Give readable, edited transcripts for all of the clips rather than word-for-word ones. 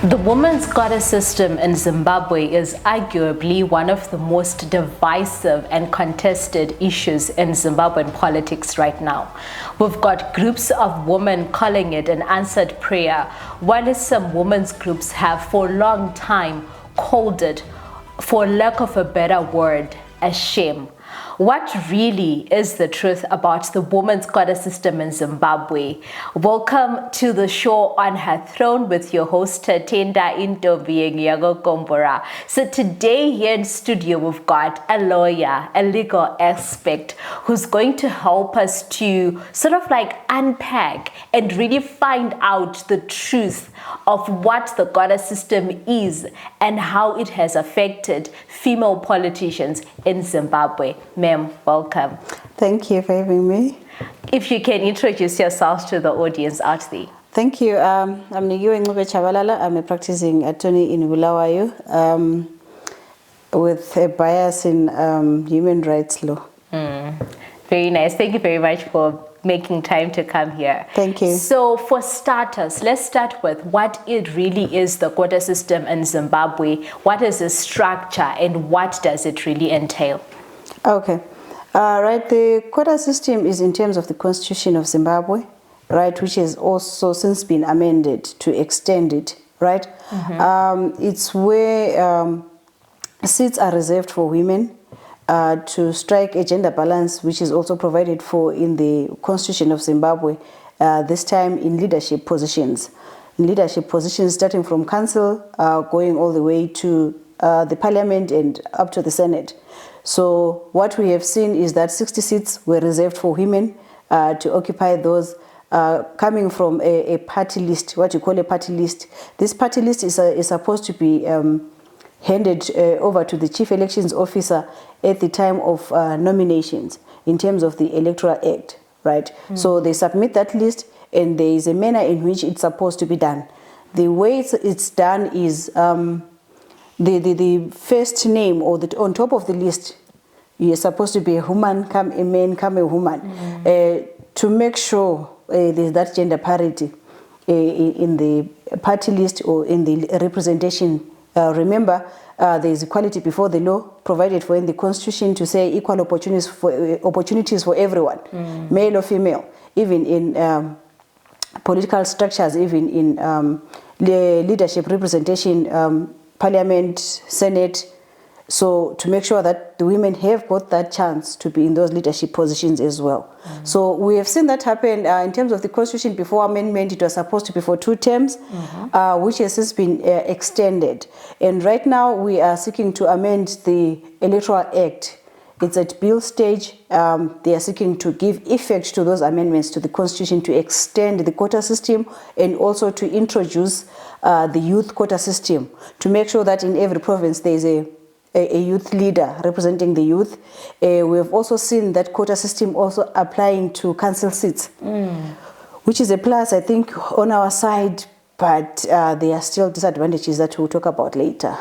The women's quota system in Zimbabwe is arguably one of the most divisive and contested issues in Zimbabwean politics right now. We've got groups of women calling it an answered prayer, while some women's groups have for a long time called it, for lack of a better word, a shame. What really is the truth about the women's quota system in Zimbabwe? Welcome to the show On Her Throne with your host Tatenda Kombora. So today here in studio we've got a lawyer, a legal expert who's going to help us to sort of like unpack and really find out the truth of what the quota system is and how it has affected female politicians in Zimbabwe. Ma'am, welcome. Thank you for having me. If you can introduce yourself to the audience out there. Thank you. I'm Nikiwe Ncube-Tshabalala. I'm a practicing attorney in Bulawayo with a bias in human rights law. Very nice. Thank you very much for making time to come here. Thank you. So for starters, let's start with what it really is, the quota system in Zimbabwe. What is the structure and what does it really entail? Okay. Right. The quota system is in terms of the Constitution of Zimbabwe, right, which has also since been amended to extend it, right? It's where seats are reserved for women to strike a gender balance, which is also provided for in the Constitution of Zimbabwe, this time in leadership positions. In leadership positions starting from council, going all the way to the parliament and up to the Senate. So what we have seen is that 60 seats were reserved for women to occupy those coming from a party list, what you call a party list. This party list is supposed to be handed over to the chief elections officer at the time of nominations in terms of the Electoral Act, right? So they submit that list and there is a manner in which it's supposed to be done. The way it's done is the first name or on top of the list, you're supposed to be a woman, come a man, come a woman, to make sure there's that gender parity in the party list or in the representation. Remember, there is equality before the law provided for in the Constitution to say equal opportunities for everyone, male or female, even in political structures, even in leadership representation, parliament, senate. So to make sure that the women have got that chance to be in those leadership positions as well. So we have seen that happen in terms of the Constitution. Before amendment, it was supposed to be for 2 terms, which has since been extended. And right now we are seeking to amend the Electoral Act. It's at bill stage. They are seeking to give effect to those amendments to the Constitution to extend the quota system and also to introduce the youth quota system to make sure that in every province there is a youth leader representing the youth. We have also seen that quota system also applying to council seats, which is a plus, I think, on our side, but there are still disadvantages that we'll talk about later.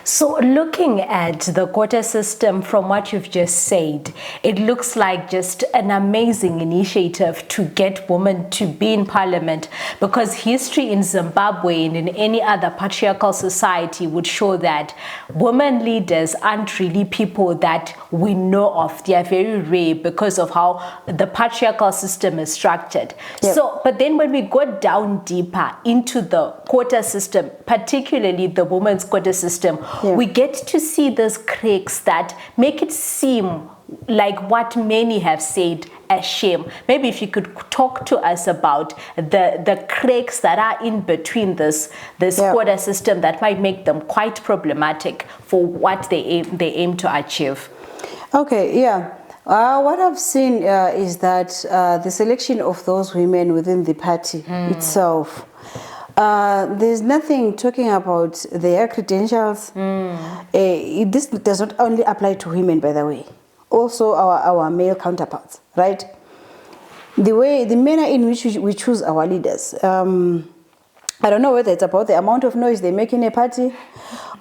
So looking at the quota system from what you've just said, it looks like just an amazing initiative to get women to be in parliament, because history in Zimbabwe and in any other patriarchal society would show that women leaders aren't really people that we know of. They are very rare because of how the patriarchal system is structured. So, but then when we go down deeper into the quota system, particularly the women's quota system, we get to see those cracks that make it seem like what many have said, a shame. Maybe if you could talk to us about the cracks that are in between this quota system that might make them quite problematic for what they aim to achieve. Okay, what I've seen is that the selection of those women within the party itself, there's nothing talking about their credentials. This does not only apply to women, by the way, also our male counterparts, right? The manner in which we choose our leaders, I don't know whether it's about the amount of noise they make in a party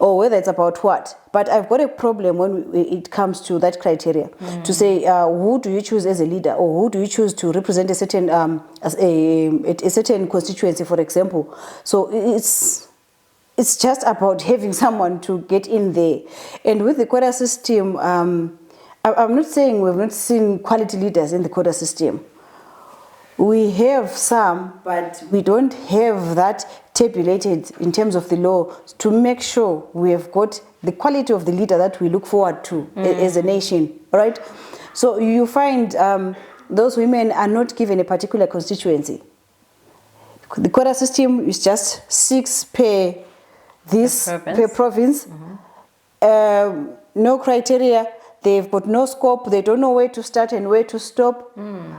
or whether it's about what. But I've got a problem when it comes to that criteria to say who do you choose as a leader, or who do you choose to represent a certain a certain constituency, for example. So it's it's just about having someone to get in there. And with the quota system, I'm not saying we've not seen quality leaders in the quota system. We have some, but we don't have that tabulated in terms of the law to make sure we have got the quality of the leader that we look forward to as a nation, right? So you find those women are not given a particular constituency. The quota system is just 6 per province. No criteria. They've got no scope. They don't know where to start and where to stop.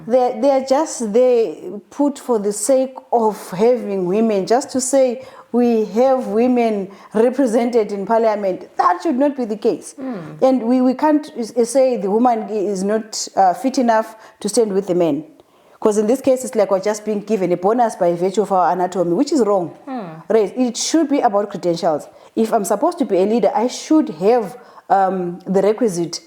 They are just there put for the sake of having women, just to say we have women represented in parliament. That should not be the case. And we can't say the woman is not fit enough to stand with the men. Because in this case, it's like we're just being given a bonus by virtue of our anatomy, which is wrong. Right? It should be about credentials. If I'm supposed to be a leader, I should have the requisite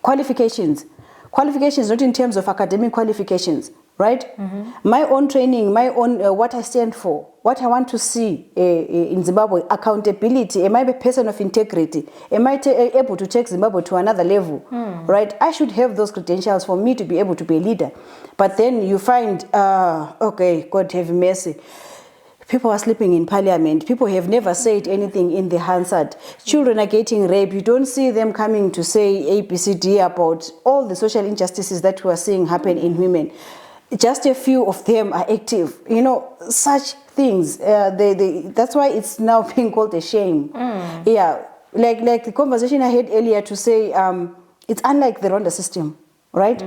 qualifications. Qualifications not in terms of academic qualifications, right? My own training, my own what I stand for, what I want to see in Zimbabwe, accountability. Am I a person of integrity? Am I able to take Zimbabwe to another level, right? I should have those credentials for me to be able to be a leader. But then you find, okay, God have mercy. People are sleeping in parliament. People have never said anything in the Hansard. Children are getting raped. You don't see them coming to say ABCD about all the social injustices that we are seeing happen in women. Just a few of them are active. You know, such things. That's why it's now being called a shame. Yeah, like the conversation I had earlier to say it's unlike the Rwanda system, right?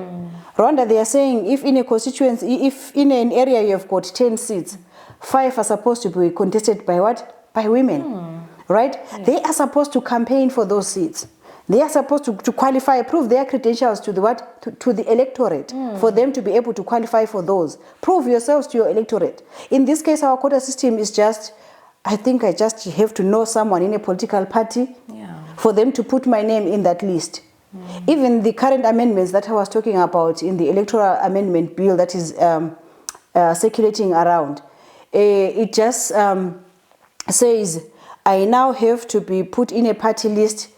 Rwanda, they are saying if in a constituency, if in an area you have got 10 seats, 5 are supposed to be contested by what? By women, right? They are supposed to campaign for those seats. They are supposed to qualify, prove their credentials to the what? To the electorate, for them to be able to qualify for those. Prove yourselves to your electorate. In this case, our quota system is just, I think I just have to know someone in a political party for them to put my name in that list. Even the current amendments that I was talking about in the electoral amendment bill that is circulating around, it just says I now have to be put in a party list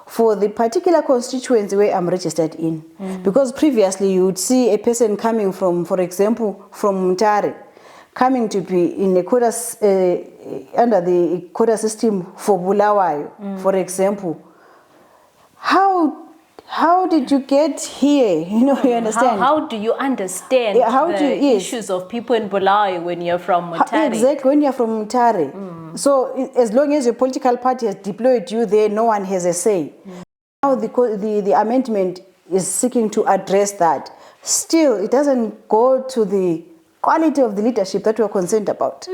for the particular constituency where I'm registered in. Because previously you would see a person coming from, for example, from Mutare, coming to be in a quota, under the quota system for Bulawayo, for example. How did you get here? You know, you understand? How do you understand the issues of people in Bulawayo when you're from Mutare? Exactly, when you're from Mutare. So as long as your political party has deployed you there, no one has a say. Now the amendment is seeking to address that. Still, it doesn't go to the quality of the leadership that we're concerned about.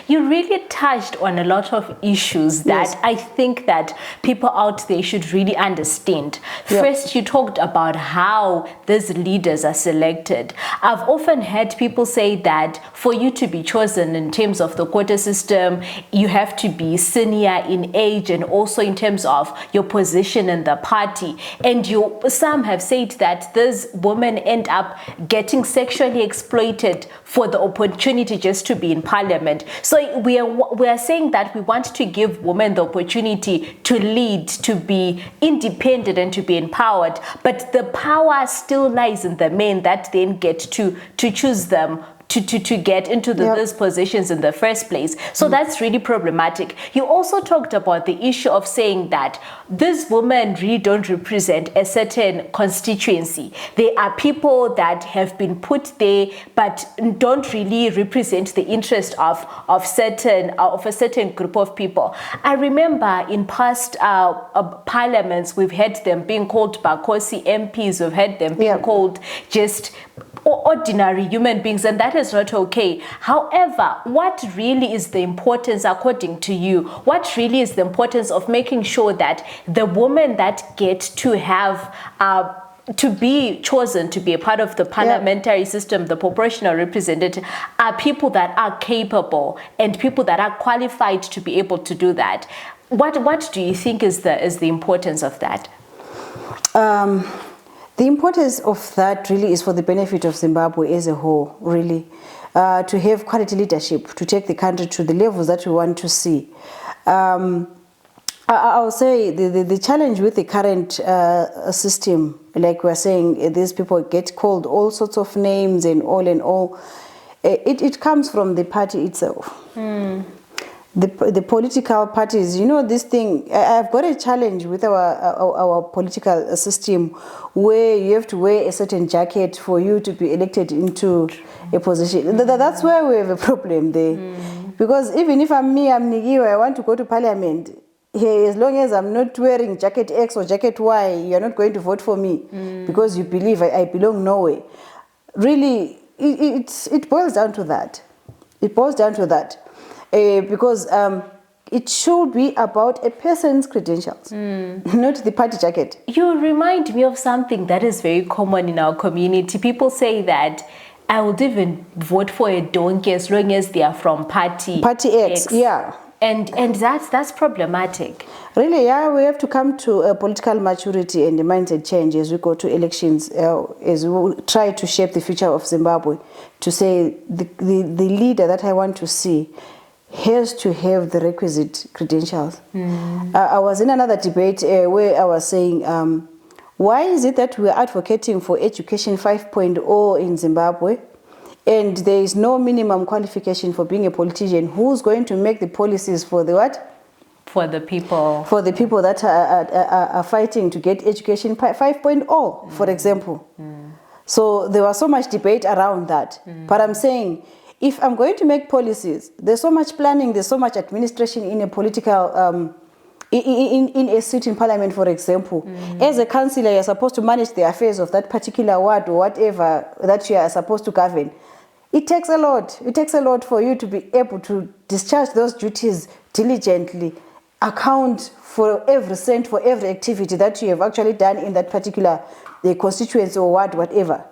You really touched on a lot of issues that I think that people out there should really understand. First, you talked about how these leaders are selected. I've often heard people say that for you to be chosen in terms of the quota system, you have to be senior in age and also in terms of your position in the party. And some have said that these women end up getting sexually exploited for the opportunity just to be in parliament. So we are saying that we want to give women the opportunity to lead, to be independent and to be empowered, but the power still lies in the men that then get to choose them to get into those positions in the first place. So that's really problematic. You also talked about the issue of saying that these women really don't represent a certain constituency. They are people that have been put there but don't really represent the interest of a certain group of people. I remember in past parliaments, we've had them being called Bakosi MPs, we've had them being called just ordinary human beings, and that is not okay. However, what really is the importance, according to you, what really is the importance of making sure that the women that get to have to be chosen to be a part of the parliamentary system, the proportional representative, are people that are capable and people that are qualified to be able to do that? What do you think is the importance of that? The importance of that really is for the benefit of Zimbabwe as a whole, really, to have quality leadership, to take the country to the levels that we want to see. I'll say the challenge with the current system, like we're saying, these people get called all sorts of names and all, it comes from the party itself. The political parties, you know, this thing, I've got a challenge with our political system where you have to wear a certain jacket for you to be elected into a position. That's where we have a problem there. Because even if I'm Nikiwe, I want to go to parliament, as long as I'm not wearing jacket X or jacket Y, you're not going to vote for me because you believe I belong nowhere. Really, it boils down to that. It boils down to that. Because it should be about a person's credentials, not the party jacket. You remind me of something that is very common in our community. People say that I would even vote for a donkey as long as they are from party X. Yeah. And that's problematic. Really, yeah, we have to come to a political maturity and a mindset change as we go to elections, as we try to shape the future of Zimbabwe, to say the leader that I want to see has to have the requisite credentials. I was in another debate where I was saying, why is it that we are advocating for education 5.0 in Zimbabwe and there is no minimum qualification for being a politician? Who's going to make the policies for the what? For the people. For the people that are fighting to get education 5.0, for example. So there was so much debate around that. But I'm saying, if I'm going to make policies, there's so much planning, there's so much administration in a political, in a seat in parliament, for example. As a councillor, you're supposed to manage the affairs of that particular ward or whatever that you are supposed to govern. It takes a lot. It takes a lot for you to be able to discharge those duties diligently, account for every cent, for every activity that you have actually done in that particular constituency or ward, whatever,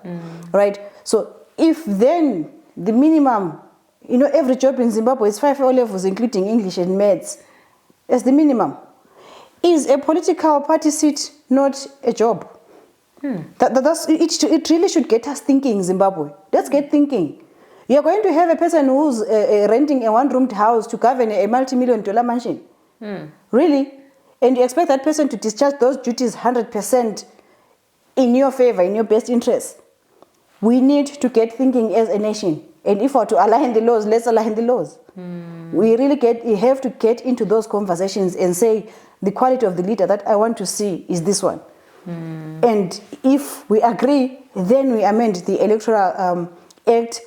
right? So if then the minimum, you know, every job in Zimbabwe is 5 O-levels, including English and maths, as the minimum. Is a political party seat not a job? It really should get us thinking, Zimbabwe. Let's get thinking. You're going to have a person who's renting a one-roomed house to govern a multi-million-dollar mansion. Really? And you expect that person to discharge those duties 100% in your favor, in your best interest. We need to get thinking as a nation. And if we're to align the laws, let's align the laws. We really have to get into those conversations and say, the quality of the leader that I want to see is this one. And if we agree, then we amend the Electoral Act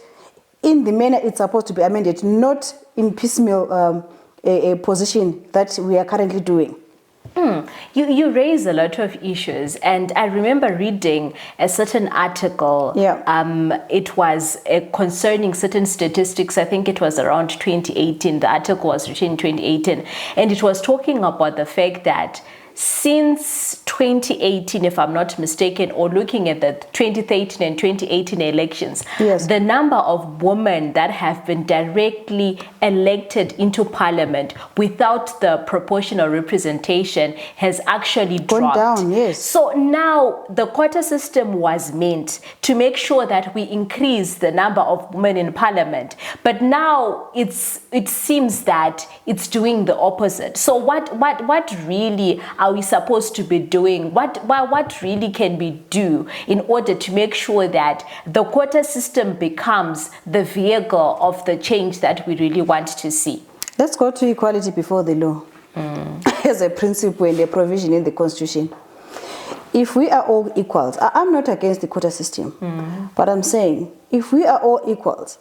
in the manner it's supposed to be amended, not in piecemeal a position that we are currently doing. You raise a lot of issues, and I remember reading a certain article. It was concerning certain statistics. I think it was around 2018. The article was written in 2018, and it was talking about the fact that since 2018, if I'm not mistaken, or looking at the 2013 and 2018 elections, the number of women that have been directly elected into parliament without the proportional representation has actually dropped. Gone down, So now the quota system was meant to make sure that we increase the number of women in parliament, but now it seems that it's doing the opposite. So what really are we supposed to be doing? What really can we do in order to make sure that the quota system becomes the vehicle of the change that we really want to see? Let's go to equality before the law as a principle and a provision in the Constitution. If we are all equals, I'm not against the quota system, but I'm saying if we are all equals,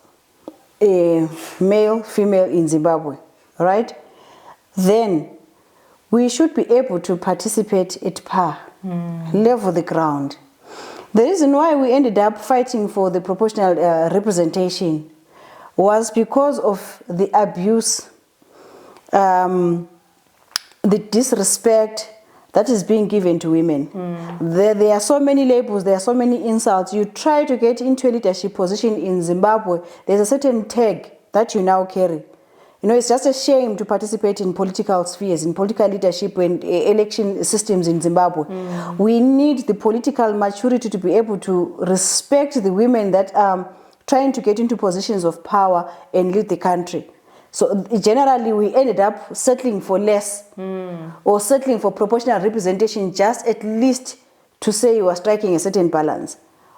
male, female in Zimbabwe, right, then we should be able to participate at par, level the ground. The reason why we ended up fighting for the proportional representation was because of the abuse, the disrespect that is being given to women. There are so many labels, there are so many insults. You try to get into a leadership position in Zimbabwe, there's a certain tag that you now carry. You know, it's just a shame to participate in political spheres, in political leadership and election systems in Zimbabwe. We need the political maturity to be able to respect the women that are trying to get into positions of power and lead the country. So generally, we ended up settling for less or settling for proportional representation, just at least to say you are striking a certain balance,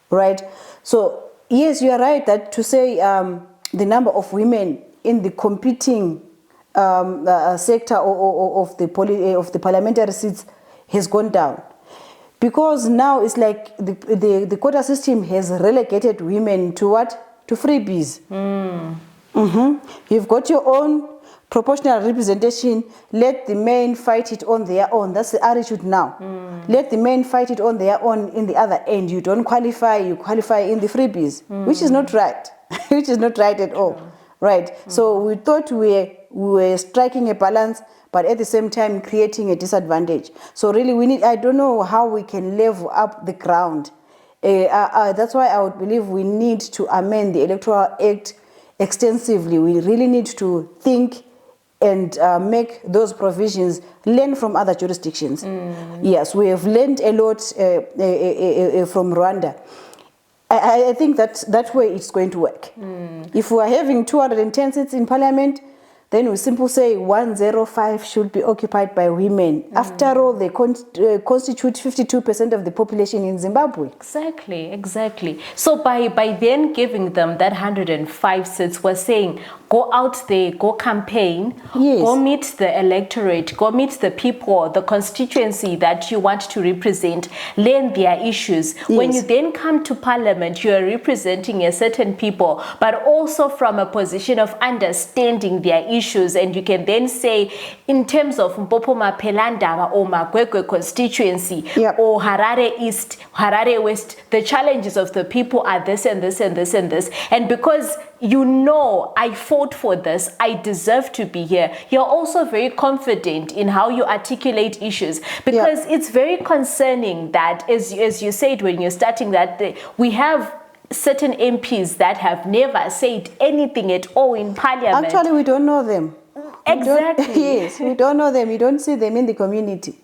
right? So yes, you are right that to say the number of women in the competing sector of the parliamentary seats has gone down, because now it's like the quota system has relegated women to what? To freebies. You've got your own proportional representation. Let the men fight it on their own. That's the attitude now. Let the men fight it on their own. In the other end, you don't qualify. You qualify in the freebies, which is not right. Which is not right at all. Right. So we thought we were striking a balance, but at the same time creating a disadvantage. So really, we need. I don't know how we can level up the ground. That's why I would believe we need to amend the Electoral Act extensively. We really need to think and make those provisions, learn from other jurisdictions. Yes, we have learned a lot from Rwanda. I think that way it's going to work. If we are having 210 seats in parliament, then we simply say 105 should be occupied by women. After all, they constitute 52% of the population in Zimbabwe. Exactly. So by then giving them that 105 seats, we're saying, go out there, go campaign, go meet the electorate, go meet the people, the constituency that you want to represent, learn their issues. When you then come to parliament, you are representing a certain people, but also from a position of understanding their issues. And you can then say, in terms of Mpopo Mapelandaba or Magwegwe constituency or Harare East, Harare West, the challenges of the people are this and this and this and this. And because you know, I fought for this, I deserve to be here, you're also very confident in how you articulate issues, because it's very concerning that, as you said when you're starting, that we have certain MPs that have never said anything at all in parliament. Actually, we don't know them. Exactly. Yes, we don't know them. You don't see them in the community.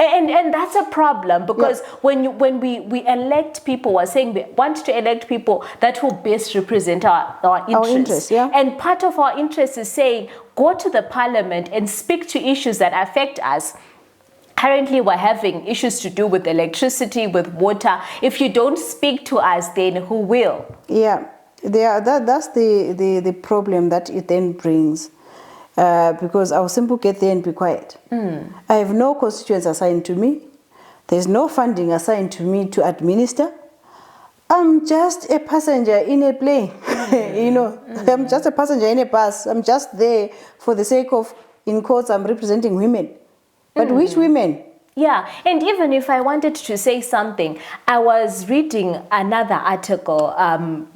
And that's a problem, because when we elect people, we're saying we want to elect people that will best represent our interests. And part of our interest is saying, go to the parliament and speak to issues that affect us. Currently, we're having issues to do with electricity, with water. If you don't speak to us, then who will? Yeah, that's the problem that it then brings. Because I'll simply get there and be quiet. I have no constituents assigned to me. There's no funding assigned to me to administer. I'm just a passenger in a plane. You know, I'm just a passenger in a bus. I'm just there for the sake of, in quotes, I'm representing women. But which women? Yeah, and even if I wanted to say something, I was reading another article,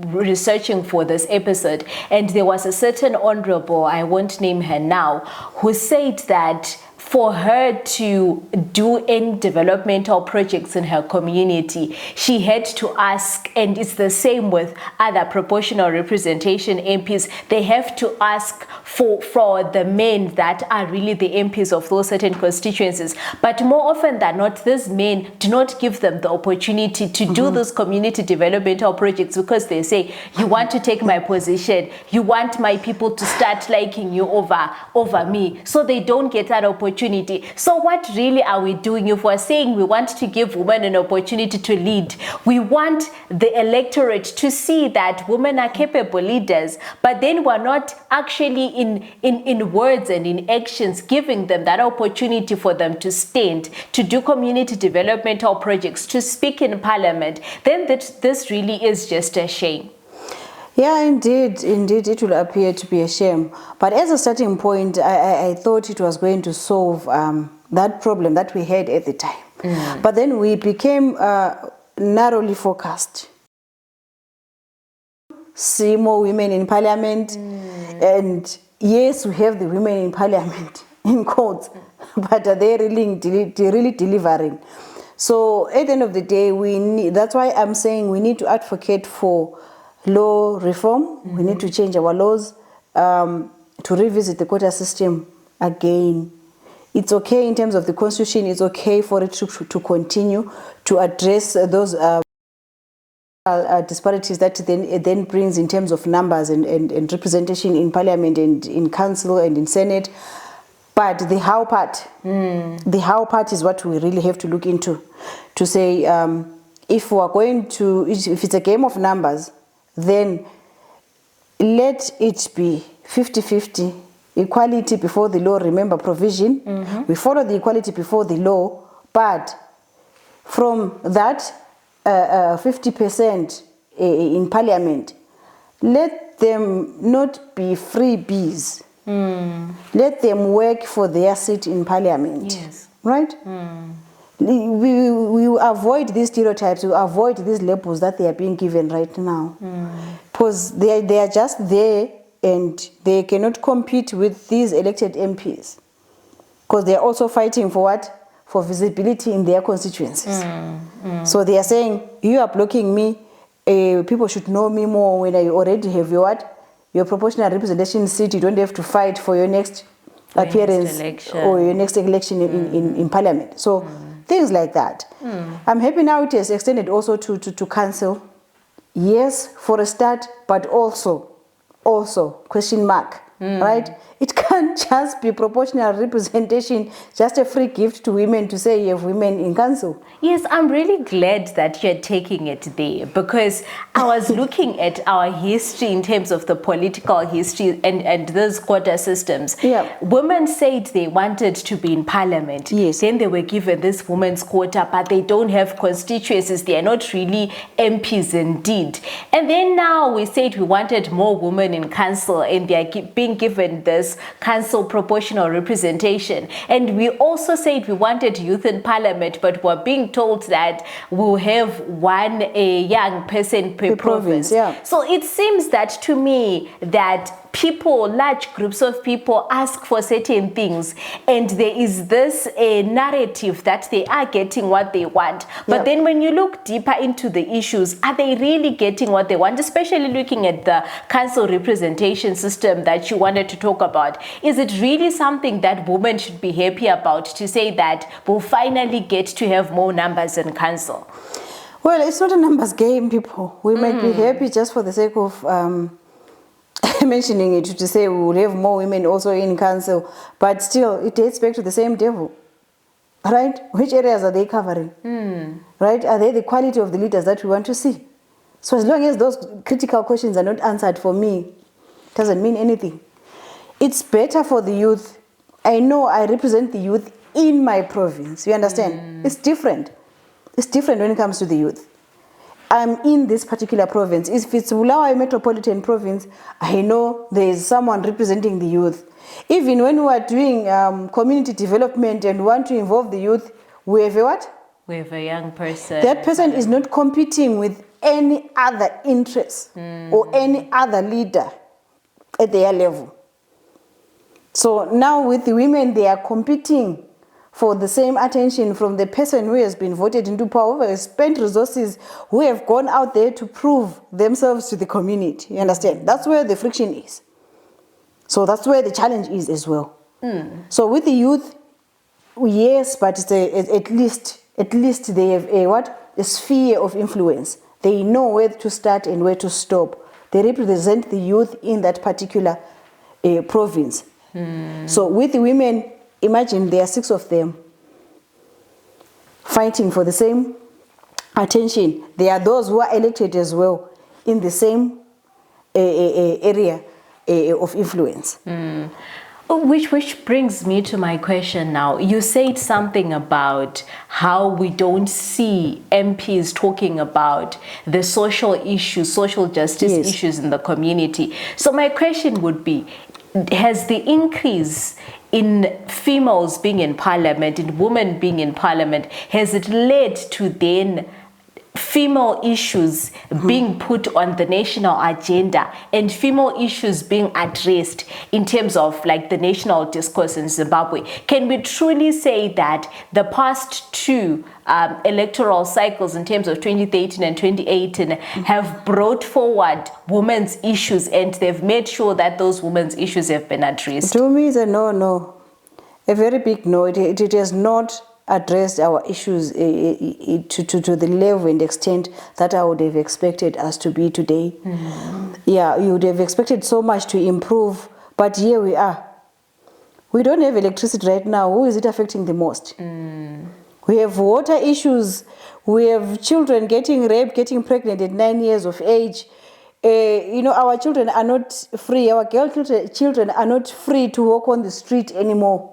researching for this episode, and there was a certain honorable, I won't name her now, who said that for her to do any developmental projects in her community, she had to ask, and it's the same with other proportional representation MPs, they have to ask for the men that are really the MPs of those certain constituencies. But more often than not, these men do not give them the opportunity to do those community developmental projects, because they say, you want to take my position, you want my people to start liking you over me. So they don't get that opportunity. So what really are we doing if we're saying we want to give women an opportunity to lead? We want the electorate to see that women are capable leaders, but then we're not actually in words and in actions giving them that opportunity for them to stand, to do community developmental projects, to speak in parliament. Then this really is just a shame. Yeah, indeed, it will appear to be a shame. But as a starting point, I thought it was going to solve that problem that we had at the time. But then we became narrowly focused. See more women in parliament, and yes, we have the women in parliament, in quotes, but are they really delivering? So at the end of the day, that's why I'm saying we need to advocate for law reform. We need to change our laws to revisit the quota system again. It's okay in terms of the constitution, it's okay for it to continue to address those disparities that it then brings in terms of numbers and representation in parliament and in council and in senate. But the how part, the how part is what we really have to look into, to say if we are going to, if it's a game of numbers, then let it be 50-50. Equality before the law, remember provision. We follow the equality before the law, but from that 50% in parliament, let them not be freebies. Let them work for their seat in parliament. Yes. Right? We avoid these stereotypes, we avoid these labels that they are being given right now. Because they are just there and they cannot compete with these elected MPs. Because they are also fighting for what? For visibility in their constituencies. So they are saying, you are blocking me, people should know me more when I already have your what? Your proportional representation seat. You don't have to fight for your next appearance or your next election in parliament. So things like that. I'm happy now it has extended also to council. Yes, for a start, but also question mark, right? It can't just be proportional representation, just a free gift to women to say you have women in council. Yes, I'm really glad that you're taking it there, because I was looking at our history in terms of the political history and those quota systems. Yeah. Women said they wanted to be in parliament. Yes. Then they were given this women's quota, but they don't have constituencies. They are not really MPs indeed. And then now we said we wanted more women in council, and they are being given this council proportional representation. And we also said we wanted youth in parliament, but we're being told that we'll have one young person per province. Yeah. So it seems that to me that people, large groups of people ask for certain things, and there is this narrative that they are getting what they want. But then when you look deeper into the issues, are they really getting what they want? Especially looking at the council representation system that you wanted to talk about. Is it really something that women should be happy about, to say that we'll finally get to have more numbers in council? Well, it's not a numbers game, people. We might be happy just for the sake of mentioning it, to say we will have more women also in council, but still it dates back to the same devil, right? Which areas are they covering? Right? Are they the quality of the leaders that we want to see? So as long as those critical questions are not answered, for me, it doesn't mean anything. It's better for the youth. I know I represent the youth in my province. You understand? It's different. It's different when it comes to the youth. I'm in this particular province. If it's Bulawayo Metropolitan Province, I know there's someone representing the youth. Even when we are doing community development and want to involve the youth, we have a what? We have a young person. That person is not competing with any other interest or any other leader at their level. So now with the women, they are competing for the same attention from the person who has been voted into power, who has spent resources, who have gone out there to prove themselves to the community. You understand? That's where the friction is. So that's where the challenge is as well. So with the youth, yes, but it's at least they have a sphere of influence. They know where to start and where to stop. They represent the youth in that particular province. So with the women, imagine there are 6 of them fighting for the same attention. There are those who are elected as well in the same area of influence. Which brings me to my question now. You said something about how we don't see MPs talking about the social issues, social justice issues in the community. So my question would be, has the increase in females being in parliament, in women being in parliament, has it led to then female issues being put on the national agenda and female issues being addressed in terms of like the national discourse in Zimbabwe, can we truly say that the past two electoral cycles in terms of 2013 and 2018 have brought forward women's issues and they've made sure that those women's issues have been addressed? To me, it's a no. A very big no. It has not addressed our issues to the level and extent that I would have expected us to be today. Yeah, you would have expected so much to improve, but here we are. We don't have electricity right now. Who is it affecting the most? We have water issues. We have children getting raped, getting pregnant at 9 years of age. Our children are not free. Our girl children are not free to walk on the street anymore.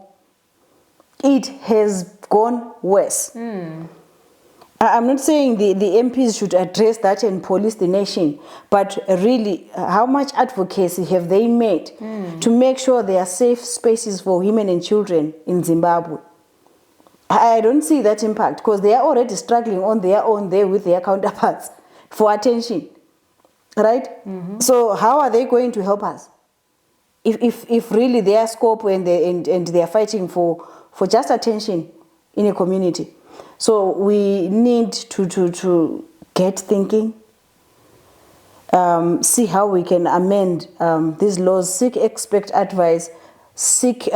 It has gone worse. I'm not saying the MPs should address that and police the nation, but really, how much advocacy have they made to make sure there are safe spaces for women and children in Zimbabwe? I don't see that impact because they are already struggling on their own there with their counterparts for attention, right? So how are they going to help us if really their scope and they are fighting for just attention in a community? So we need to get thinking, see how we can amend these laws, seek expert advice, seek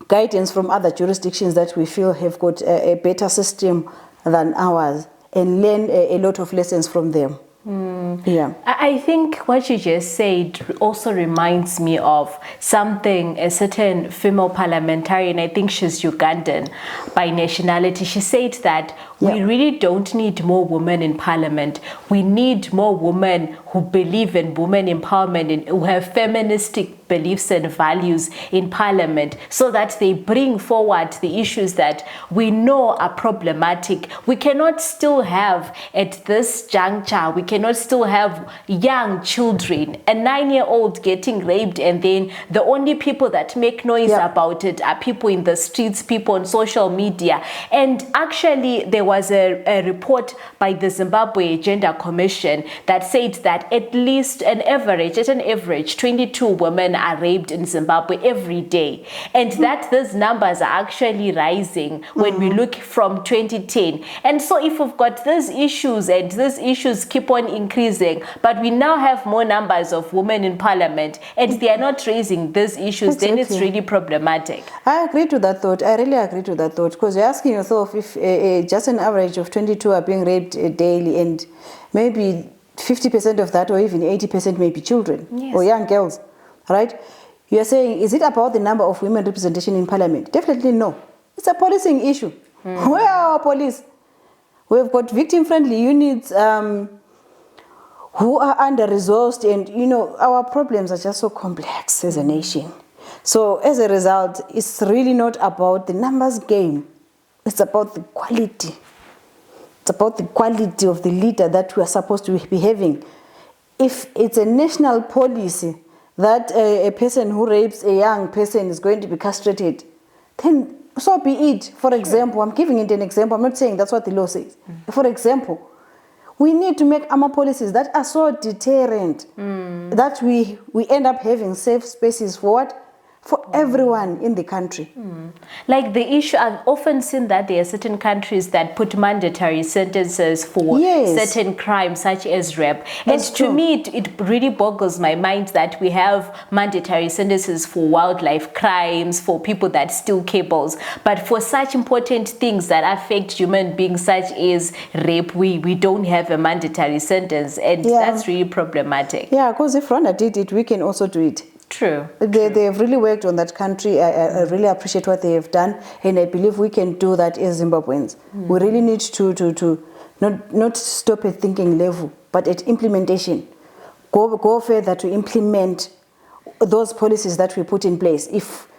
guidance from other jurisdictions that we feel have got a better system than ours, and learn a lot of lessons from them. Yeah, I think what you just said also reminds me of something a certain female parliamentarian, I think she's Ugandan by nationality, she said that we really don't need more women in parliament. We need more women who believe in women empowerment and who have feministic beliefs and values in parliament, so that they bring forward the issues that we know are problematic. We cannot still have at this juncture, we cannot still have young children, a 9-year-old getting raped, and then the only people that make noise about it are people in the streets, people on social media. And actually there was a report by the Zimbabwe Gender Commission that said that at an average 22 women are raped in Zimbabwe every day, and that these numbers are actually rising when we look from 2010. And so if we've got these issues and these issues keep on increasing, but we now have more numbers of women in parliament and they are not raising these issues, then it's really problematic. I agree to that thought. I really agree to that thought, because you're asking yourself if just an average of 22 are being raped daily, and maybe 50% of that or even 80% may be children or young girls, right? You are saying, is it about the number of women representation in parliament? Definitely no. It's a policing issue. Where are our police? We've got victim-friendly units who are under-resourced, and our problems are just so complex as a nation. So as a result, it's really not about the numbers game. It's about the quality. It's about the quality of the leader that we are supposed to be having. If it's a national policy that a person who rapes a young person is going to be castrated, then so be it. For example, I'm giving it an example. I'm not saying that's what the law says. For example, we need to make our policies that are so deterrent that we end up having safe spaces for what? For everyone in the country. Like the issue, I've often seen that there are certain countries that put mandatory sentences for certain crimes such as rape. That's and to me, it really boggles my mind that we have mandatory sentences for wildlife crimes, for people that steal cables. But for such important things that affect human beings such as rape, we don't have a mandatory sentence. And that's really problematic. Yeah, because if Rwanda did it, we can also do it. True. They have really worked on that country. I really appreciate what they have done, and I believe we can do that as Zimbabweans. We really need to not stop at thinking level, but at implementation. Go further to implement those policies that we put in place. If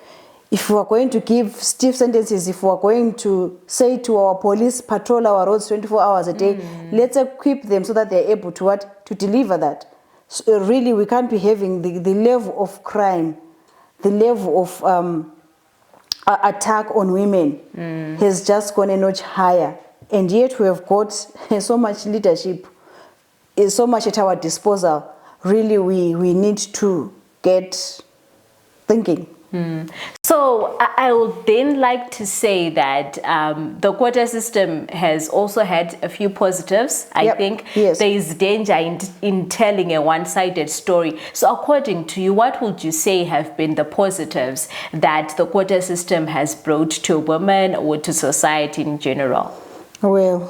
we are going to give stiff sentences, if we are going to say to our police, patrol our roads 24 hours a day, let's equip them so that they're able to deliver that. So really, we can't be having the level of crime, the level of attack on women has just gone a notch higher and yet we have got so much leadership, so much at our disposal. Really, we need to get thinking. So I would then like to say that the quota system has also had a few positives. I think yes. There is danger in telling a one-sided story. So according to you, what would you say have been the positives that the quota system has brought to women or to society in general? Well,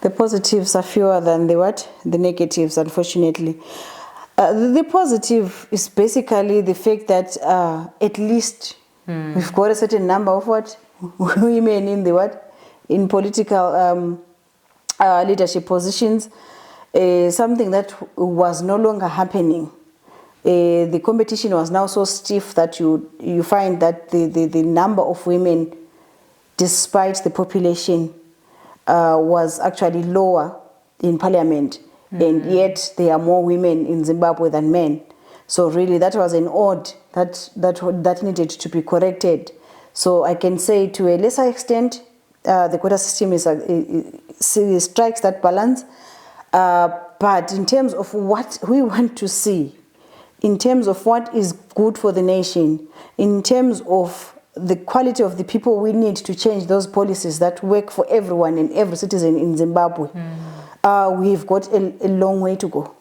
the positives are fewer than the negatives, unfortunately. The positive is basically the fact that at least we've got a certain number of women in political leadership positions. Something that was no longer happening. The competition was now so stiff that you find that the number of women, despite the population, was actually lower in parliament. And yet there are more women in Zimbabwe than men. So really that was an odd that needed to be corrected. So I can say to a lesser extent, the quota system strikes that balance. But in terms of what we want to see, in terms of what is good for the nation, in terms of the quality of the people we need to change those policies that work for everyone and every citizen in Zimbabwe, we've got a long way to go.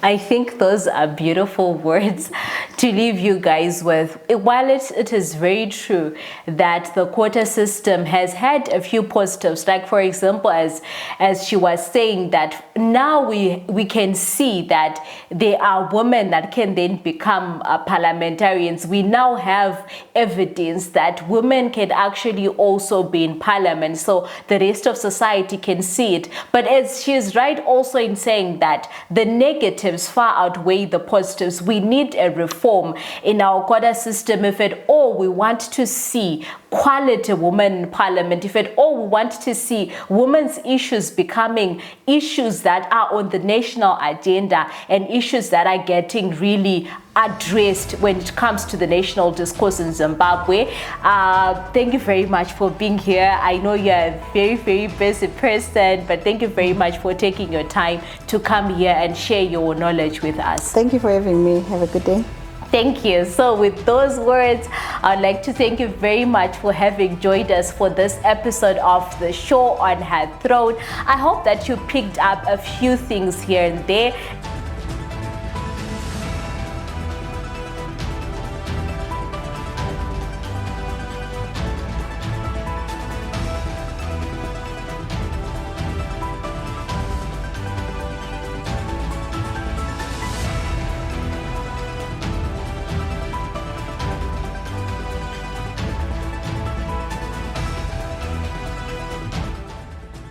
I think those are beautiful words to leave you guys with. While it is very true that the quota system has had a few positives, like for example, as she was saying, that now we can see that there are women that can then become parliamentarians. We now have evidence that women can actually also be in parliament, so the rest of society can see it. But as she is right also in saying that the negatives far outweigh the positives. We need a reform in our quota system if at all we want to see quality women in parliament, if at all we want to see women's issues becoming issues that are on the national agenda and issues that are getting really addressed when it comes to the national discourse in Zimbabwe. Thank you very much for being here. I know you're a very, very busy person, but thank you very much for taking your time to come here and share your knowledge with us. Thank you for having me. Have a good day. Thank you. So with those words, I'd like to thank you very much for having joined us for this episode of the show on Her Throne. I hope that you picked up a few things here and there,